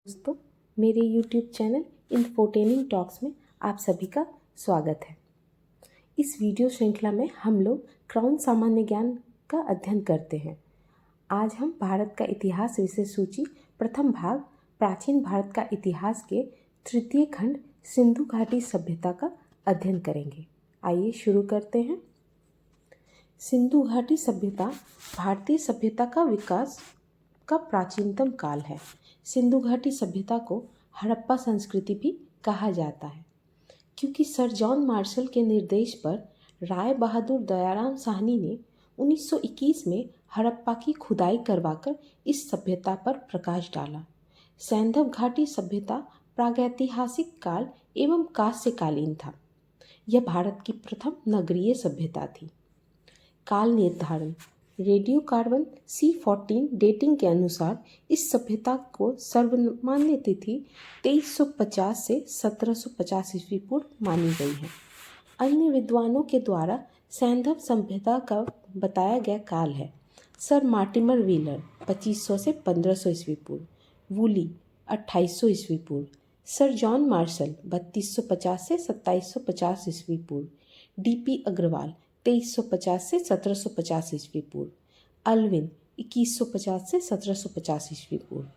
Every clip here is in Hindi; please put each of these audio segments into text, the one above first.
दोस्तों, मेरे YouTube चैनल इन्फोटेनिंग टॉक्स में आप सभी का स्वागत है। इस वीडियो श्रृंखला में हम लोग क्राउन सामान्य ज्ञान का अध्ययन करते हैं। आज हम भारत का इतिहास विषय सूची प्रथम भाग प्राचीन भारत का इतिहास के तृतीय खंड सिंधु घाटी सभ्यता का अध्ययन करेंगे। आइए शुरू करते हैं। सिंधु घाटी सभ्यता भारतीय सभ्यता का विकास का प्राचीनतम काल है। सिंधु घाटी सभ्यता को हड़प्पा संस्कृति भी कहा जाता है, क्योंकि सर जॉन मार्शल के निर्देश पर राय बहादुर दयाराम साहनी ने 1921 में हड़प्पा की खुदाई करवाकर इस सभ्यता पर प्रकाश डाला। सैंधव घाटी सभ्यता प्रागैतिहासिक काल एवं कांस्यकालीन था। यह भारत की प्रथम नगरीय सभ्यता थी। काल निर्धारण रेडियो कार्बन C14 डेटिंग के अनुसार इस सभ्यता को सर्वमान्य तिथि 2350 से 1750 ईस्वी पूर्व मानी गई है। अन्य विद्वानों के द्वारा सैंधव सभ्यता का बताया गया काल है सर मार्टिमर व्हीलर 2500 से 1500 ईस्वी पूर्व, वूली 2800 ईस्वी पूर्व, सर जॉन मार्शल 3250 से 2750 ईस्वी पूर्व, D.P. अग्रवाल 2350 से 1750 ईस्वी पूर्व, अल्विन 2150 से 1750 ईस्वी पूर्व।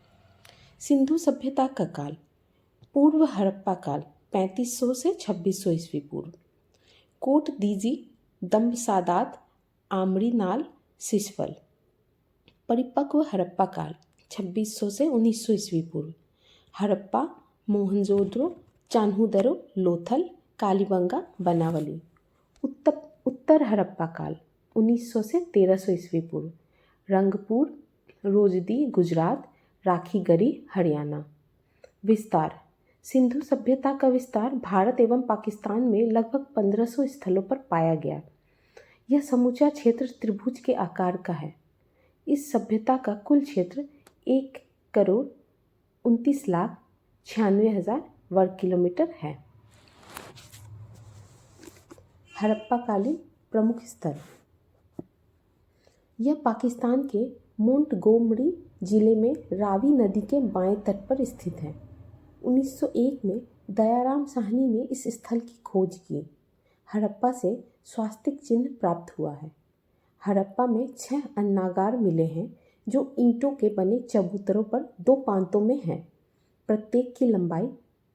सिंधु सभ्यता का काल पूर्व हड़प्पा काल 3500 से 2600 ईस्वी पूर्व, कोट दीजी दम्ब सादात आमड़ी नाल सिसफल। परिपक्व हड़प्पा काल 2600 से 1900 ईस्वी पूर्व, हड़प्पा मोहनजोदड़ो चान्होदरो लोथल कालीबंगा बनावली। उत्तर हड़प्पा काल 1900 से 1300 ईस्वी पूर्व, रंगपुर रोजदी गुजरात, राखीगढ़ी हरियाणा। विस्तार सिंधु सभ्यता का विस्तार भारत एवं पाकिस्तान में लगभग 1500 स्थलों पर पाया गया। यह समूचा क्षेत्र त्रिभुज के आकार का है। इस सभ्यता का कुल क्षेत्र 1,29,96,000 वर्ग किलोमीटर है। हड़प्पाकालीन प्रमुख स्थल यह पाकिस्तान के मोंटगोमरी जिले में रावी नदी के बाएं तट पर स्थित है। 1901 में दयाराम साहनी ने इस स्थल की खोज की। हड़प्पा से स्वास्तिक चिन्ह प्राप्त हुआ है। हड़प्पा में 6 अन्नागार मिले हैं जो ईंटों के बने चबूतरों पर 2 प्रांतों में हैं। प्रत्येक की लंबाई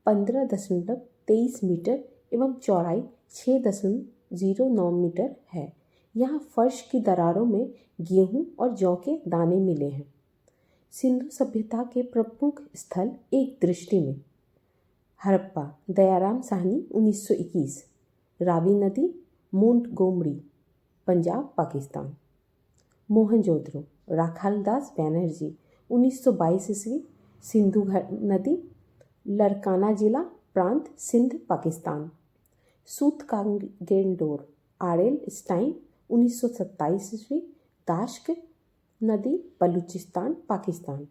15.23 मीटर एवं चौड़ाई 6.09 मीटर है। यहाँ फर्श की दरारों में गेहूं और जौ के दाने मिले हैं। सिंधु सभ्यता के प्रमुख स्थल एक दृष्टि में हड़प्पा दयाराम साहनी 1921, रावी नदी मोंटगोमरी पंजाब पाकिस्तान, मोहनजोदड़ो राखालदास बैनर्जी 1922 ईस्वी, सिंधु नदी लड़काना जिला प्रांत सिंध पाकिस्तान, सूतकांगेंडोर आरेल स्टाइन 1927 ईस्वी, दाश्क नदी बलूचिस्तान पाकिस्तान,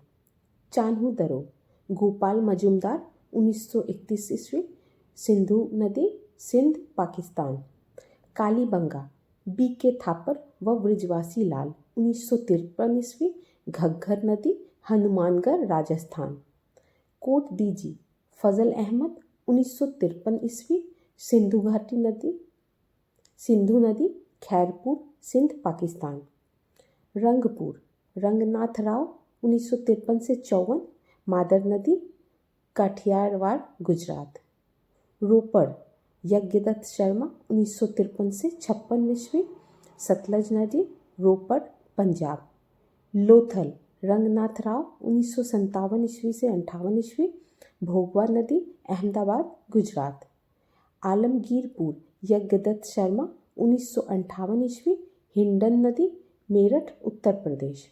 चान्हू दरो गोपाल मजुमदार 1931 ईस्वी, सिंधु नदी सिंध पाकिस्तान, कालीबंगा B.K. थापर व ब्रिजवासी लाल 1953 ईस्वी, घग्गर नदी हनुमानगढ़ राजस्थान, कोट दीजी फजल अहमद 1953 ईस्वी, सिंधु नदी खैरपुर सिंध पाकिस्तान, रंगपुर रंगनाथ राव 1953 से 54, मादर नदी काठियावाड़ गुजरात, रोपड़ यज्ञदत्त शर्मा 1953 से 56 ईस्वी, सतलज नदी रोपड़ पंजाब, लोथल रंगनाथ राव 1957 ईस्वी से 58 ईस्वी, भोगवा नदी अहमदाबाद गुजरात, आलमगीरपुर यज्ञदत्त शर्मा 1958 ईस्वी, हिंडन नदी मेरठ उत्तर प्रदेश,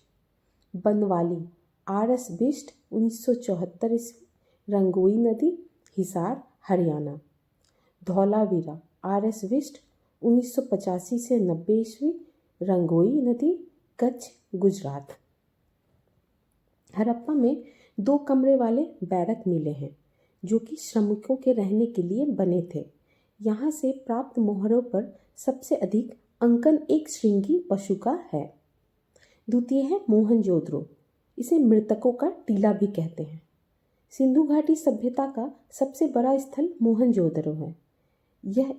बनवाली R.S. बिष्ट 1974 ईस्वी, रंगोई नदी हिसार हरियाणा, धौलावीरा R.S. बिष्ट 1985 से 90 ईस्वी, रंगोई नदी कच्छ गुजरात। हड़प्पा में 2 कमरे वाले बैरक मिले हैं जो कि श्रमिकों के रहने के लिए बने थे। यहाँ से प्राप्त मोहरों पर सबसे अधिक अंकन एक श्रृंगी पशु का है। द्वितीय है मोहनजोदड़ो, इसे मृतकों का टीला भी कहते हैं। सिंधु घाटी सभ्यता का सबसे बड़ा स्थल मोहनजोदड़ो है। यह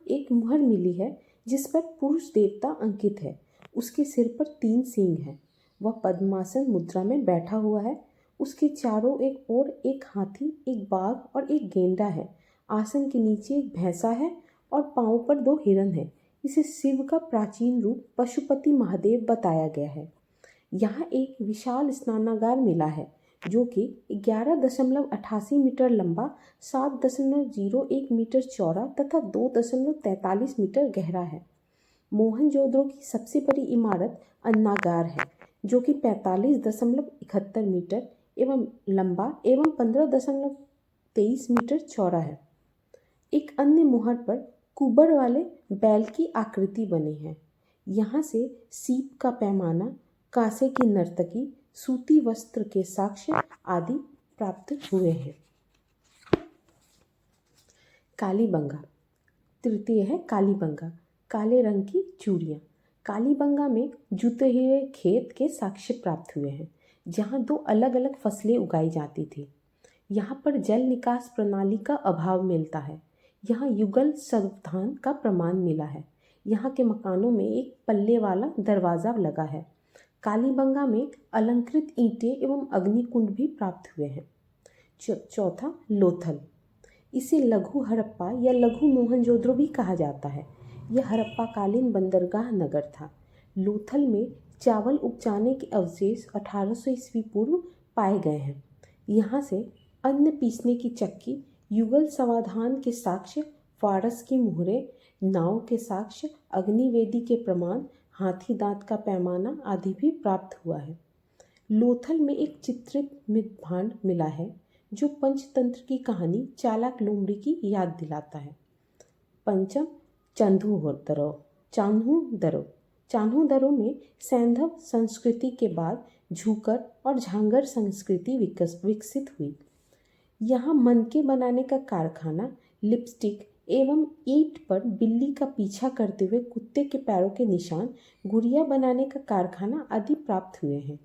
एक मुहर मिली है जिस पर पुरुष देवता अंकित है। उसके सिर पर 3 सींग हैं। वह पद्मासन मुद्रा में बैठा हुआ है। उसके चारों ओर एक हाथी, एक बाघ और एक गेंडा है। आसन के नीचे एक भैंसा है और पांव पर 2 हिरन हैं। इसे शिव का प्राचीन रूप पशुपति महादेव बताया गया है। यहाँ एक विशाल स्नानागार मिला है जो कि 11.88 मीटर लंबा, 7.01 मीटर चौड़ा तथा 2.43 मीटर गहरा है। मोहनजोदड़ो की सबसे बड़ी इमारत अन्नागार है जो कि 45.71 मीटर एवं लंबा एवं 15.23 मीटर चौड़ा है। एक अन्य मुहर पर कुबर वाले बैल की आकृति बनी है। यहाँ से सीप का पैमाना, कांसे की नर्तकी, सूती वस्त्र के साक्ष्य आदि प्राप्त हुए हैं। कालीबंगा। तृतीय है कालीबंगा, काले रंग की चूड़ियाँ। कालीबंगा में जुते हुए खेत के साक्ष्य प्राप्त हुए हैं जहाँ 2 अलग अलग फसलें उगाई जाती थी। यहाँ पर जल निकास प्रणाली का अभाव मिलता है। यहाँ युगल संविधान का प्रमाण मिला है। यहाँ के मकानों में एक पल्ले वाला दरवाज़ा लगा है। कालीबंगा में अलंकृत ईंटें एवं अग्निकुंड भी प्राप्त हुए हैं। चौथा लोथल। इसे लघु हड़प्पा या लघु मोहनजोदड़ो भी कहा जाता है। यह हड़प्पा कालीन बंदरगाह नगर था। लोथल में चावल उपजाने के अवशेष 1800 ईस्वी पूर्व पाए गए हैं। यहाँ से अन्न पीसने की चक्की, युगल समाधान के साक्ष्य, फारस की मुहरें, नाव के साक्ष्य, अग्निवेदी के प्रमाण, हाथी दांत का पैमाना आदि भी प्राप्त हुआ है। लोथल में एक चित्रित मृद्भांड मिला है जो पंचतंत्र की कहानी चालाक लोमड़ी की याद दिलाता है। पंचम चान्होदरो में सैंधव संस्कृति के बाद झूकर और झांगर संस्कृति विकसित हुई। यहाँ मनके बनाने का कारखाना, लिपस्टिक एवं ईंट पर बिल्ली का पीछा करते हुए कुत्ते के पैरों के निशान, गुड़िया बनाने का कारखाना आदि प्राप्त हुए हैं।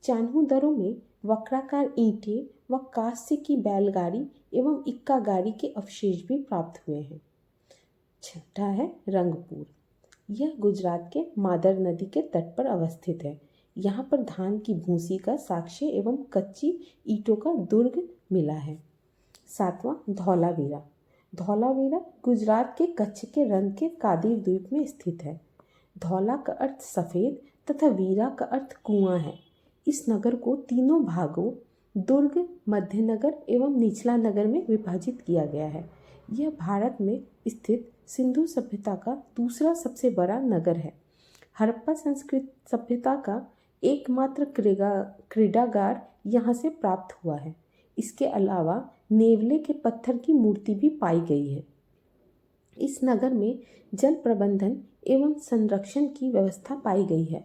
चान्होदरो में वक्राकार ईंटें व कांस्य की बैलगाड़ी एवं इक्का गाड़ी के अवशेष भी प्राप्त हुए हैं। छठा है रंगपुर। यह गुजरात के मादर नदी के तट पर अवस्थित है। यहाँ पर धान की भूसी का साक्ष्य एवं कच्ची ईंटों का दुर्ग मिला है। सातवां धौलावीरा। धौलावीरा गुजरात के कच्छ के रंग के कादिर द्वीप में स्थित है। धौला का अर्थ सफ़ेद तथा वीरा का अर्थ कुआं है। इस नगर को 3 भागों दुर्ग, मध्य नगर एवं निचला नगर में विभाजित किया गया है। यह भारत में स्थित सिंधु सभ्यता का दूसरा सबसे बड़ा नगर है। हड़प्पा सभ्यता का एकमात्र क्रीडागार यहाँ से प्राप्त हुआ है। इसके अलावा नेवले के पत्थर की मूर्ति भी पाई गई है। इस नगर में जल प्रबंधन एवं संरक्षण की व्यवस्था पाई गई है।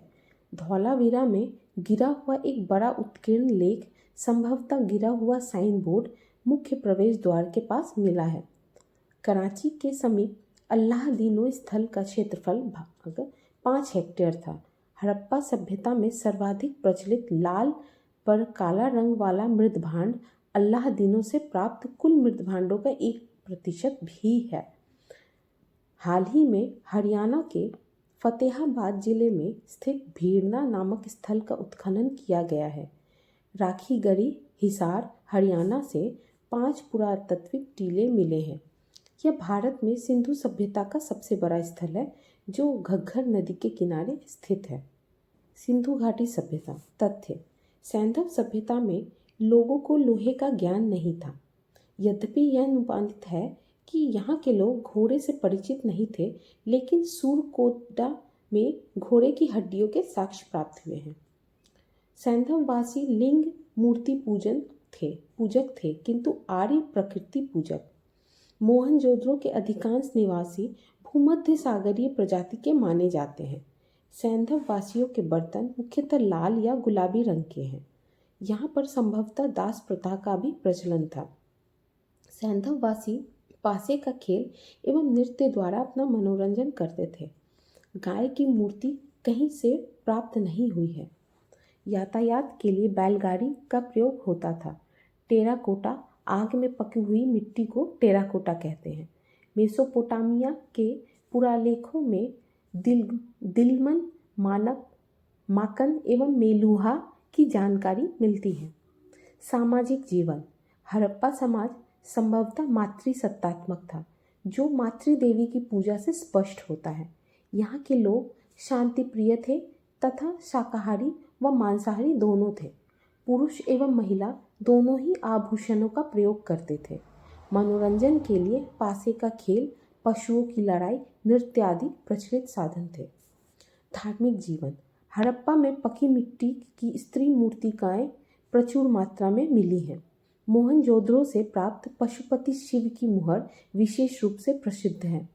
धौलावीरा में गिरा हुआ एक बड़ा उत्कीर्ण लेख, संभवतः गिरा हुआ साइन बोर्ड, मुख्य प्रवेश द्वार के पास मिला है। कराची के समीप अल्लाहदीनो स्थल का क्षेत्रफल 5 हेक्टेयर था। हड़प्पा सभ्यता में सर्वाधिक प्रचलित लाल पर काला रंग वाला मृद्भांड अल्लाहदीनो से प्राप्त कुल मृद्भांडों का 1% भी है। हाल ही में हरियाणा के फतेहाबाद जिले में स्थित भीड़ना नामक स्थल का उत्खनन किया गया है। राखीगढ़ी, हिसार, हरियाणा से 5 पुरातात्विक टीले मिले हैं। यह भारत में सिंधु सभ्यता का सबसे बड़ा स्थल है जो घग्गर नदी के किनारे स्थित है। सिंधु घाटी सभ्यता। तथ्य: सैंधव सभ्यता में लोगों को लोहे का ज्ञान नहीं था। यद्यपि यह अनुमानित है कि यहाँ के लोग घोड़े से परिचित नहीं थे, लेकिन सूरकोटा में घोड़े की हड्डियों के साक्ष्य प्राप्त हुए हैं। सैंधववासी लिंग मूर्ति पूजक थे किंतु आर्य प्रकृति पूजक। मोहनजोदड़ो के अधिकांश निवासी भूमध्य सागरीय प्रजाति के माने जाते हैं। सैंधव वासियों के बर्तन मुख्यतः लाल या गुलाबी रंग के हैं। यहाँ पर संभवतः दास प्रथा का भी प्रचलन था। सैंधववासी पासे का खेल एवं नृत्य द्वारा अपना मनोरंजन करते थे। गाय की मूर्ति कहीं से प्राप्त नहीं हुई है। यातायात के लिए बैलगाड़ी का प्रयोग होता था। टेराकोटा, आग में पकी हुई मिट्टी को टेराकोटा कहते हैं। मेसोपोटामिया के पुरालेखों में दिलमन, मानक, माकन एवं मेलुहा की जानकारी मिलती है। सामाजिक जीवन। हड़प्पा समाज संभवतः मातृसत्तात्मक था, जो मातृदेवी की पूजा से स्पष्ट होता है। यहाँ के लोग शांति प्रिय थे तथा शाकाहारी व मांसाहारी दोनों थे। पुरुष एवं महिला दोनों ही आभूषणों का प्रयोग करते थे। मनोरंजन के लिए पासे का खेल, पशुओं की लड़ाई, नृत्य आदि प्रचलित साधन थे। धार्मिक जीवन। हड़प्पा में पकी मिट्टी की स्त्री मूर्तिकाएं प्रचुर मात्रा में मिली हैं। मोहनजोदड़ो से प्राप्त पशुपति शिव की मुहर विशेष रूप से प्रसिद्ध है।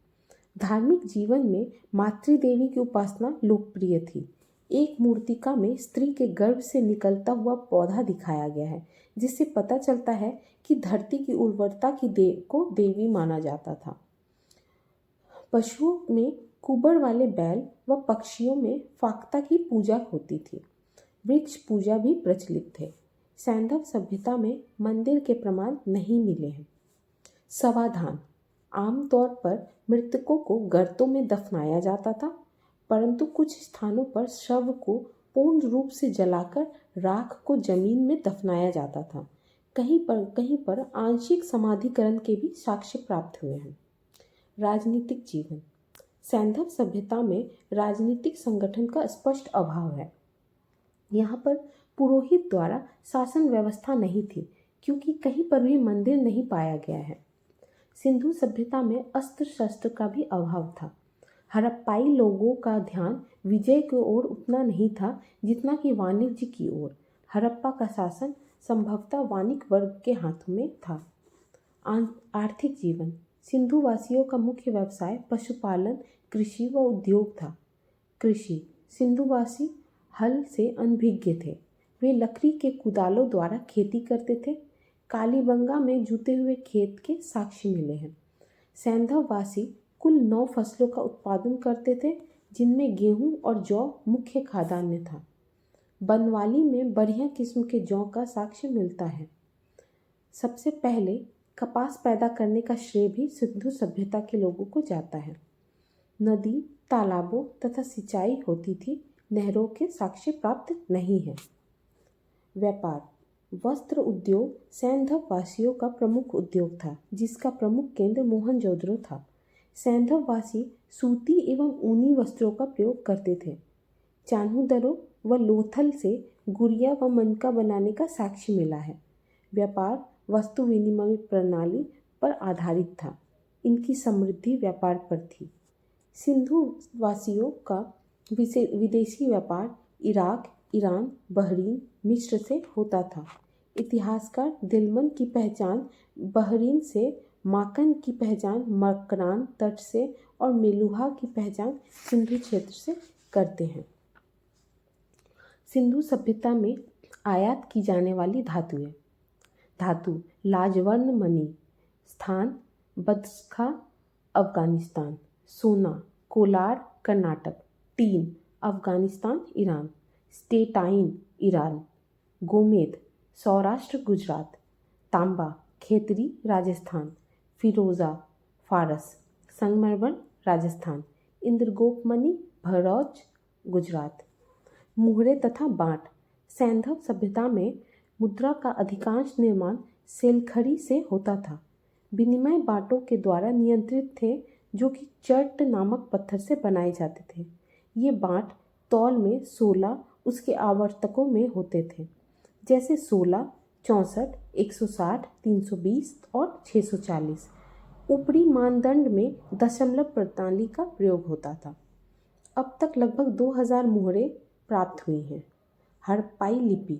धार्मिक जीवन में मातृदेवी की उपासना लोकप्रिय थी। एक मूर्तिका में स्त्री के गर्भ से निकलता हुआ पौधा दिखाया गया है, जिससे पता चलता है कि धरती की उर्वरता को देवी माना जाता था। पशुओं में कुबड़ वाले बैल व पक्षियों में फाक्ता की पूजा होती थी। वृक्ष पूजा भी प्रचलित थे। सैंधव सभ्यता में मंदिर के प्रमाण नहीं मिले हैं। समाधान। आमतौर पर मृतकों को गर्तों में दफनाया जाता था, परंतु कुछ स्थानों पर शव को पूर्ण रूप से जलाकर राख को जमीन में दफनाया जाता था। कहीं पर आंशिक समाधिकरण के भी साक्ष्य प्राप्त हुए हैं। राजनीतिक जीवन। सैंधव सभ्यता में राजनीतिक संगठन का स्पष्ट अभाव है। यहाँ पर पुरोहित द्वारा शासन व्यवस्था नहीं थी, क्योंकि कहीं पर भी मंदिर नहीं पाया गया है। सिंधु सभ्यता में अस्त्र शस्त्र का भी अभाव था। हड़प्पाई लोगों का ध्यान विजय की ओर उतना नहीं था जितना कि वाणिज्य की ओर। हड़प्पा का शासन संभवतः वाणिक वर्ग के हाथों में था। आर्थिक जीवन। सिंधु वासियों का मुख्य व्यवसाय पशुपालन, कृषि व उद्योग था। कृषि। सिंधुवासी हल से अनभिज्ञ थे। वे लकड़ी के कुदालों द्वारा खेती करते थे। कालीबंगा में जुते हुए खेत के साक्ष्य मिले हैं। सैंधववासी कुल 9 फसलों का उत्पादन करते थे, जिनमें गेहूं और जौ मुख्य खाद्यान्न था। बनवाली में बढ़िया किस्म के जौ का साक्ष्य मिलता है। सबसे पहले कपास पैदा करने का श्रेय भी सिंधु सभ्यता के लोगों को जाता है। नदी, तालाबों तथा सिंचाई होती थी। नहरों के साक्ष्य प्राप्त नहीं है। व्यापार। वस्त्र उद्योग सैंधव वासियों का प्रमुख उद्योग था, जिसका प्रमुख केंद्र मोहनजोदड़ो था। सैंधववासी सूती एवं ऊनी वस्त्रों का प्रयोग करते थे। चान्हूदरो व लोथल से गुड़िया व मनका बनाने का साक्ष्य मिला है। व्यापार वस्तु विनिमय प्रणाली पर आधारित था। इनकी समृद्धि व्यापार पर थी। सिंधु वासियों का विदेशी व्यापार इराक, ईरान, बहरीन, मिस्र से होता था। इतिहासकार दिलमन की पहचान बहरीन से, माकन की पहचान मकरान तट से और मेलुहा की पहचान सिंधु क्षेत्र से करते हैं। सिंधु सभ्यता में आयात की जाने वाली धातुएं। धातु लाजवर्ण मणि। स्थान बदख्शा अफगानिस्तान। सोना Kolar Karnataka. Tin Afghanistan Iran. Steatite Iran. गोमेद सौराष्ट्र गुजरात। तांबा खेतरी राजस्थान। फिरोजा फारस। संगमरमर राजस्थान। इंद्रगोप मणि भरौच गुजरात। मुहरे तथा बाँट। सैंधव सभ्यता में मुद्रा का अधिकांश निर्माण सेलखड़ी से होता था। विनिमय बाँटों के द्वारा नियंत्रित थे, जो कि चर्ट नामक पत्थर से बनाए जाते थे। ये बाँट तौल में 16 उसके आवर्तकों में होते थे, जैसे 16, 64, 160, 320 और 640। ऊपरी मानदंड में दशमलव प्रणाली का प्रयोग होता था। अब तक लगभग 2000 मुहरें प्राप्त हुई हैं। हड़प्पाई लिपि।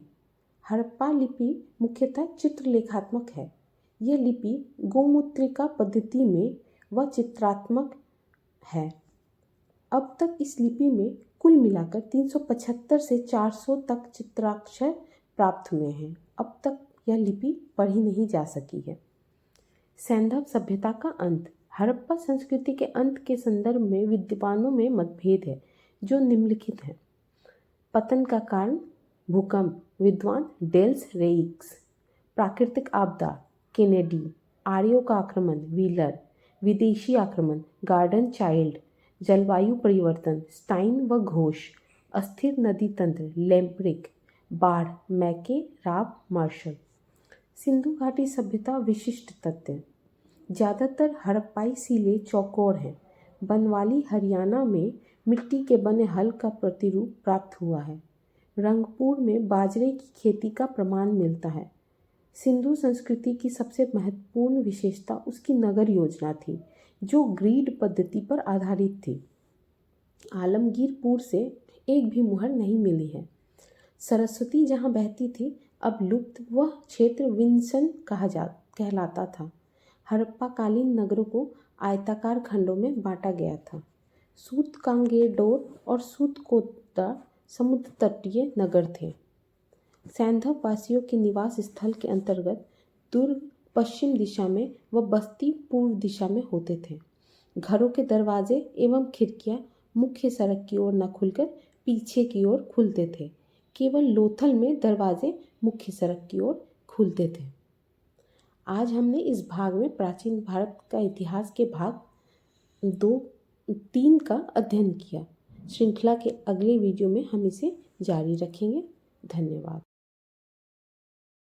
हड़प्पा लिपि मुख्यतः चित्रलेखात्मक है। यह लिपि गोमुद्रिका पद्धति में व चित्रात्मक है। अब तक इस लिपि में कुल मिलाकर 375 से 400 तक चित्राक्षर प्राप्त हुए हैं। अब तक यह लिपि पढ़ी नहीं जा सकी है। सैंधव सभ्यता का अंत। हड़प्पा संस्कृति के अंत के संदर्भ में विद्वानों में मतभेद है, जो निम्नलिखित हैं। पतन का कारण भूकंप विद्वान डेल्स रेइक्स। प्राकृतिक आपदा केनेडी। आर्यों का आक्रमण व्हीलर। विदेशी आक्रमण गार्डन चाइल्ड। जलवायु परिवर्तन स्टाइन व घोष। अस्थिर नदी तंत्र लेम्प्रिक। बाढ़ मैके राव मार्शल। सिंधु घाटी सभ्यता विशिष्ट तथ्य। ज़्यादातर हड़प्पाई सीले चौकोर हैं। बनवाली हरियाणा में मिट्टी के बने हल का प्रतिरूप प्राप्त हुआ है। रंगपुर में बाजरे की खेती का प्रमाण मिलता है। सिंधु संस्कृति की सबसे महत्वपूर्ण विशेषता उसकी नगर योजना थी, जो ग्रीड पद्धति पर आधारित थी। आलमगीरपुर से एक भी मुहर नहीं मिली है। सरस्वती जहाँ बहती थी, अब लुप्त वह क्षेत्र विंसन कहलाता था। हड़प्पा कालीन नगरों को आयताकार खंडों में बांटा गया था। सूतकांगेडोर और सूतकोटा समुद्र तटीय नगर थे। सैंधव वासियों के निवास स्थल के अंतर्गत दुर्ग पश्चिम दिशा में व बस्ती पूर्व दिशा में होते थे। घरों के दरवाजे एवं खिड़कियां मुख्य सड़क की ओर न खुलकर पीछे की ओर खुलते थे। केवल लोथल में दरवाजे मुख्य सड़क की ओर खुलते थे। आज हमने इस भाग में प्राचीन भारत का इतिहास के भाग 2-3 का अध्ययन किया। श्रृंखला के अगले वीडियो में हम इसे जारी रखेंगे। धन्यवाद।